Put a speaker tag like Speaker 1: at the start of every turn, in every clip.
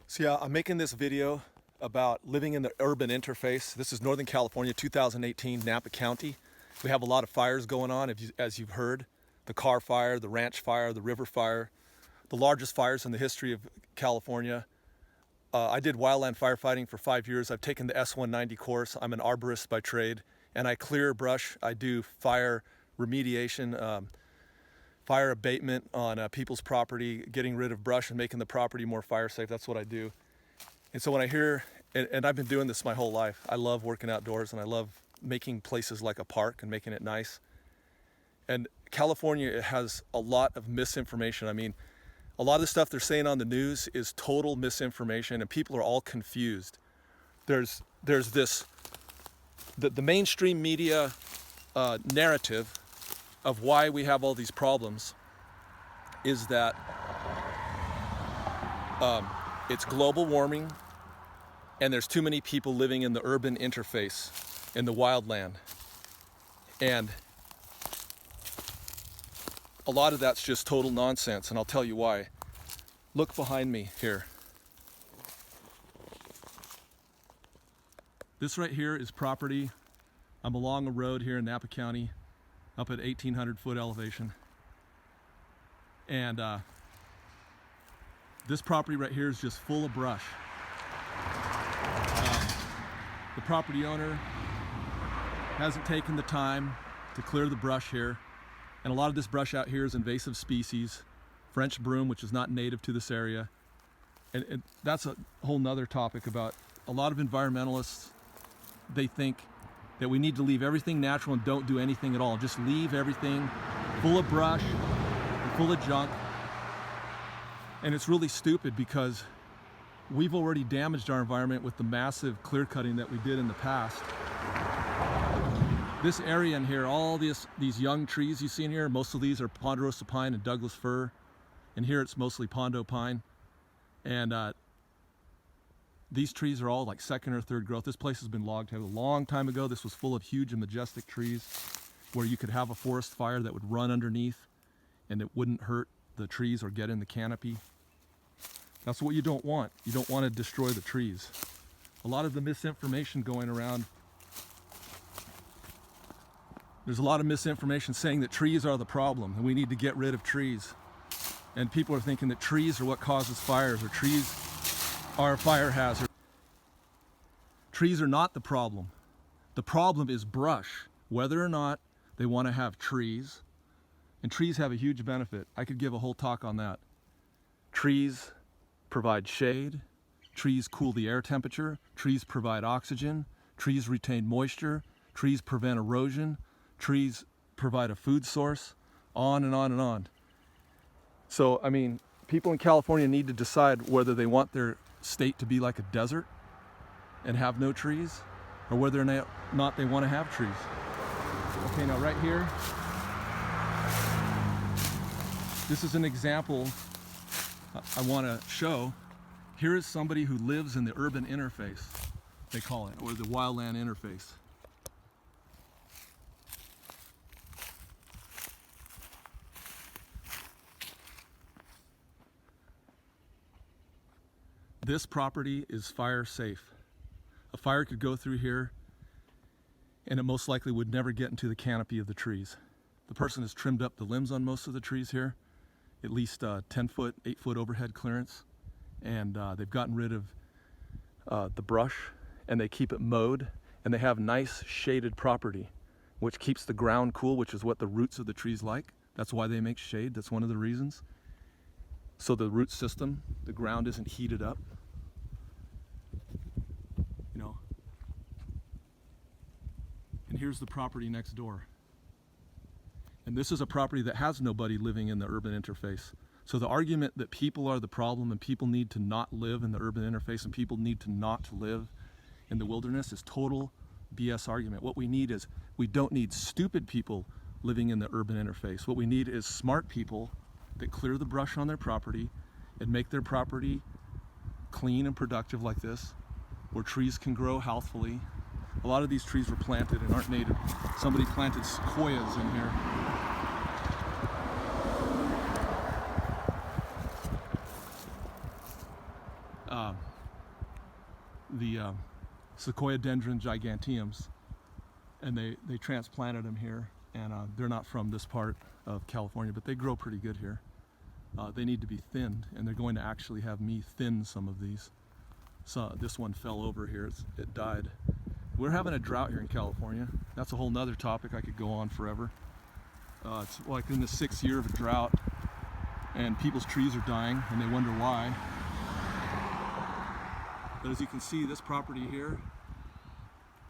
Speaker 1: So yeah, I'm making this video about living in the urban interface. This is Northern California, 2018, Napa County. We have a lot of fires going on, as you've heard. The Carr Fire, the Ranch Fire, the River Fire, the largest fires in the history of California. I did wildland firefighting for 5 years. I've taken the S190 course. I'm an arborist by trade, and I clear brush. I do fire remediation, fire abatement on people's property, getting rid of brush and making the property more fire safe. That's what I do. And so when I hear, and I've been doing this my whole life, I love working outdoors and I love making places like a park and making it nice. And California has a lot of misinformation. I mean, a lot of the stuff they're saying on the news is total misinformation and people are all confused. There's this, the mainstream media narrative of why we have all these problems is that it's global warming and there's too many people living in the urban interface, in the wildland. And a lot of that's just total nonsense, and I'll tell you why. Look behind me here. This right here is property. I'm along a road here in Napa County, up at 1,800 foot elevation. And this property right here is just full of brush. The property owner hasn't taken the time to clear the brush here. And a lot of this brush out here is invasive species, French broom, which is not native to this area. And that's a whole nother topic about a lot of environmentalists. They think that we need to leave everything natural and don't do anything at all. Just leave everything full of brush and full of junk. And it's really stupid because we've already damaged our environment with the massive clear cutting that we did in the past. This area in here, all these young trees you see in here, most of these are ponderosa pine and Douglas fir. And here it's mostly pondo pine. And these trees are all like second or third growth. This place has been logged a long time ago. This was full of huge and majestic trees where you could have a forest fire that would run underneath and it wouldn't hurt the trees or get in the canopy. That's what you don't want. You don't want to destroy the trees. A lot of the misinformation going around, there's a lot of misinformation saying that trees are the problem and we need to get rid of trees. And people are thinking that trees are what causes fires or trees are a fire hazard. Trees are not the problem. The problem is brush, whether or not they want to have trees. And trees have a huge benefit. I could give a whole talk on that. Trees provide shade, trees cool the air temperature, trees provide oxygen, trees retain moisture, trees prevent erosion, trees provide a food source, on and on and on. So, I mean, people in California need to decide whether they want their state to be like a desert and have no trees, or whether or not they want to have trees. Okay, now right here, this is an example I want to show. Here is somebody who lives in the urban interface, they call it, or the wildland interface. This property is fire safe. A fire could go through here and it most likely would never get into the canopy of the trees. The person has trimmed up the limbs on most of the trees here, at least 10 foot, 8 foot overhead clearance. And they've gotten rid of the brush and they keep it mowed, and they have nice shaded property, which keeps the ground cool, which is what the roots of the trees like. That's why they make shade. That's one of the reasons. So the root system, the ground isn't heated up. You know. And here's the property next door. And this is a property that has nobody living in the urban interface. So the argument that people are the problem and people need to not live in the urban interface and people need to not live in the wilderness is total BS argument. What we need is, we don't need stupid people living in the urban interface. What we need is smart people that clear the brush on their property and make their property clean and productive like this, where trees can grow healthfully. A lot of these trees were planted and aren't native. Somebody planted sequoias in here. the Sequoiadendron giganteums, and they transplanted them here, and they're not from this part of California, but they grow pretty good here. They need to be thinned, and they're going to actually have me thin some of these. So this one fell over here, it died. We're having a drought here in California. That's a whole nother topic. I could go on forever. It's like in the 6th year of a drought, and people's trees are dying, and they wonder why. But as you can see, this property here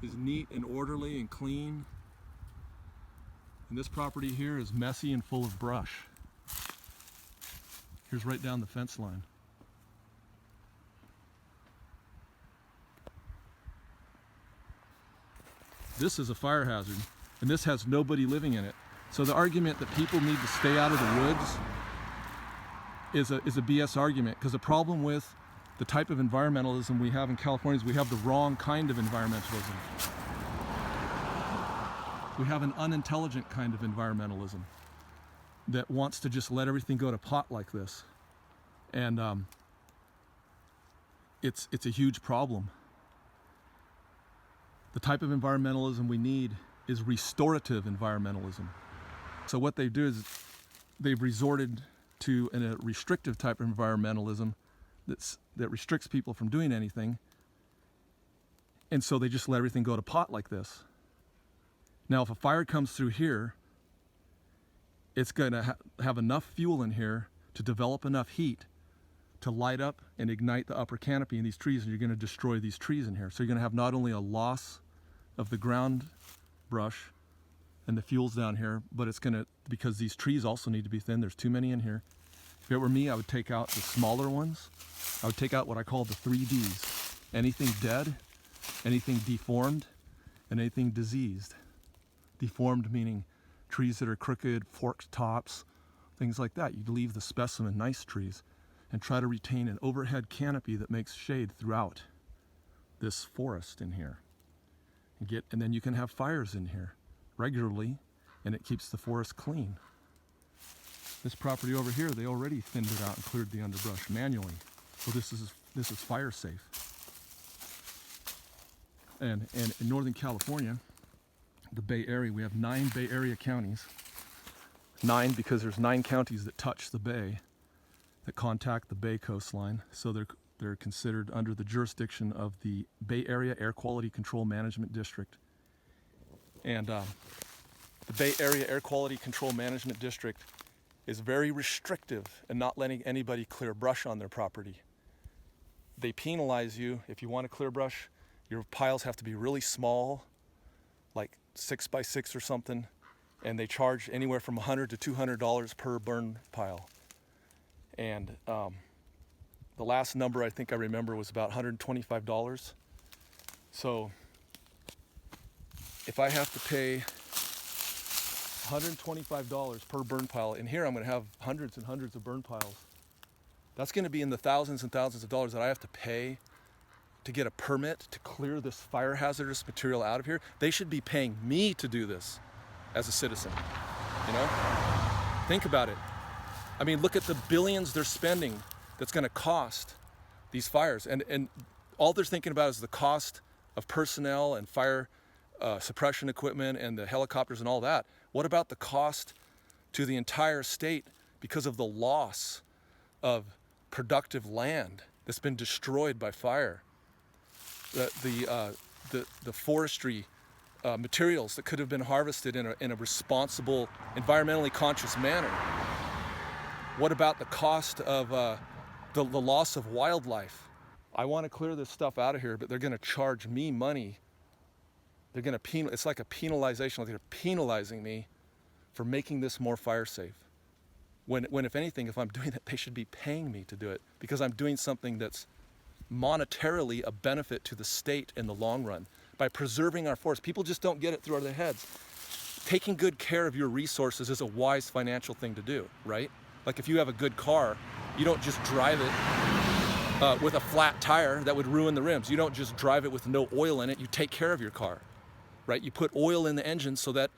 Speaker 1: is neat and orderly and clean. And this property here is messy and full of brush. Here's right down the fence line. This is a fire hazard, and this has nobody living in it. So the argument that people need to stay out of the woods is a BS argument, because the problem with the type of environmentalism we have in California is we have the wrong kind of environmentalism. We have an unintelligent kind of environmentalism that wants to just let everything go to pot like this. And it's a huge problem. The type of environmentalism we need is restorative environmentalism. So what they do is they've resorted to a restrictive type of environmentalism that restricts people from doing anything. And so they just let everything go to pot like this. Now, if a fire comes through here, it's going to have enough fuel in here to develop enough heat to light up and ignite the upper canopy in these trees, and you're going to destroy these trees in here. So you're going to have not only a loss of the ground brush and the fuels down here, but it's going to, because these trees also need to be thin. There's too many in here. If it were me, I would take out the smaller ones. I would take out what I call the 3Ds. Anything dead, anything deformed, and anything diseased. Deformed meaning trees that are crooked, forked tops, things like that. You'd leave the specimen nice trees and try to retain an overhead canopy that makes shade throughout this forest in here. And then you can have fires in here regularly, and it keeps the forest clean. This property over here, they already thinned it out and cleared the underbrush manually. So this is fire safe. And in Northern California, the Bay Area, we have 9 Bay Area counties. 9 because there's 9 counties that touch the bay, that contact the bay coastline. So they're considered under the jurisdiction of the Bay Area Air Quality Control Management District. And the Bay Area Air Quality Control Management District is very restrictive in not letting anybody clear brush on their property. They penalize you if you want to clear brush. Your piles have to be really small, like 6 by 6 or something, and they charge anywhere from $100 to $200 per burn pile. And the last number I think I remember was about $125. So if I have to pay $125 per burn pile, and here I'm going to have hundreds and hundreds of burn piles, that's going to be in the thousands and thousands of dollars that I have to pay to get a permit to clear this fire hazardous material out of here. They should be paying me to do this as a citizen, you know? Think about it. I mean, look at the billions they're spending that's going to cost these fires. And all they're thinking about is the cost of personnel and fire suppression equipment and the helicopters and all that. What about the cost to the entire state because of the loss of productive land that's been destroyed by fire? The forestry materials that could have been harvested in a responsible, environmentally conscious manner. What about the cost of the loss of wildlife? I want to clear this stuff out of here, but they're going to charge me money. They're going to it's like a penalization. Like they're penalizing me for making this more fire safe. When if anything, if I'm doing it, they should be paying me to do it, because I'm doing something that's monetarily a benefit to the state in the long run by preserving our forests. People just don't get it through their heads. Taking good care of your resources is a wise financial thing to do, right? Like if you have a good car, you don't just drive it with a flat tire that would ruin the rims. You don't just drive it with no oil in it. You take care of your car, right? You put oil in the engine so that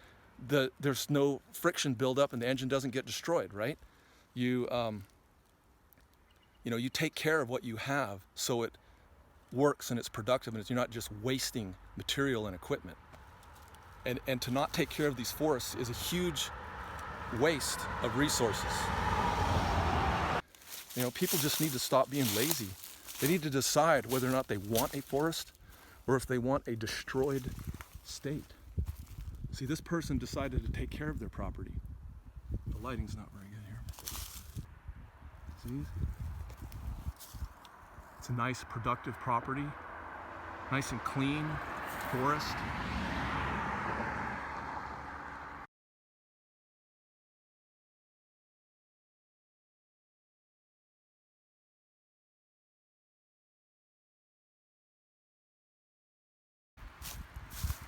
Speaker 1: there's no friction buildup and the engine doesn't get destroyed, right? You You know, you take care of what you have so it works and it's productive and you're not just wasting material and equipment. And to not take care of these forests is a huge waste of resources. You know, people just need to stop being lazy. They need to decide whether or not they want a forest or if they want a destroyed state. See, this person decided to take care of their property. The lighting's not very good here. See? It's a nice, productive property. Nice and clean forest.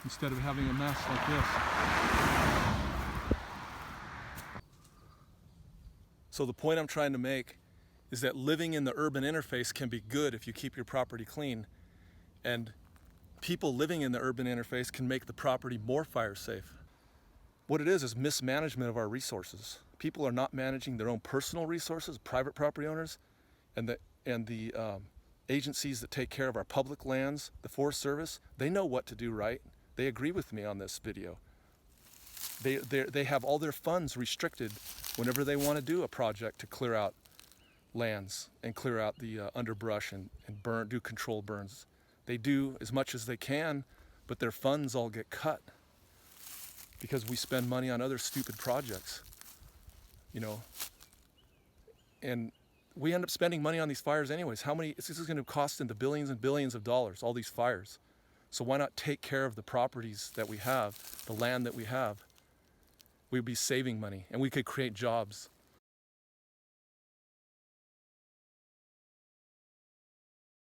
Speaker 1: Instead of having a mess like this. So the point I'm trying to make is that living in the urban interface can be good if you keep your property clean. And people living in the urban interface can make the property more fire safe. What it is mismanagement of our resources. People are not managing their own personal resources, private property owners, and the agencies that take care of our public lands, the Forest Service, they know what to do right. They agree with me on this video. They have all their funds restricted whenever they want to do a project to clear out lands and clear out the underbrush and do controlled burns. They do as much as they can, but their funds all get cut because we spend money on other stupid projects, you know. And we end up spending money on these fires anyways. This is going to cost into billions and billions of dollars, all these fires. So why not take care of the properties that we have, the land that we have? We'd be saving money and we could create jobs.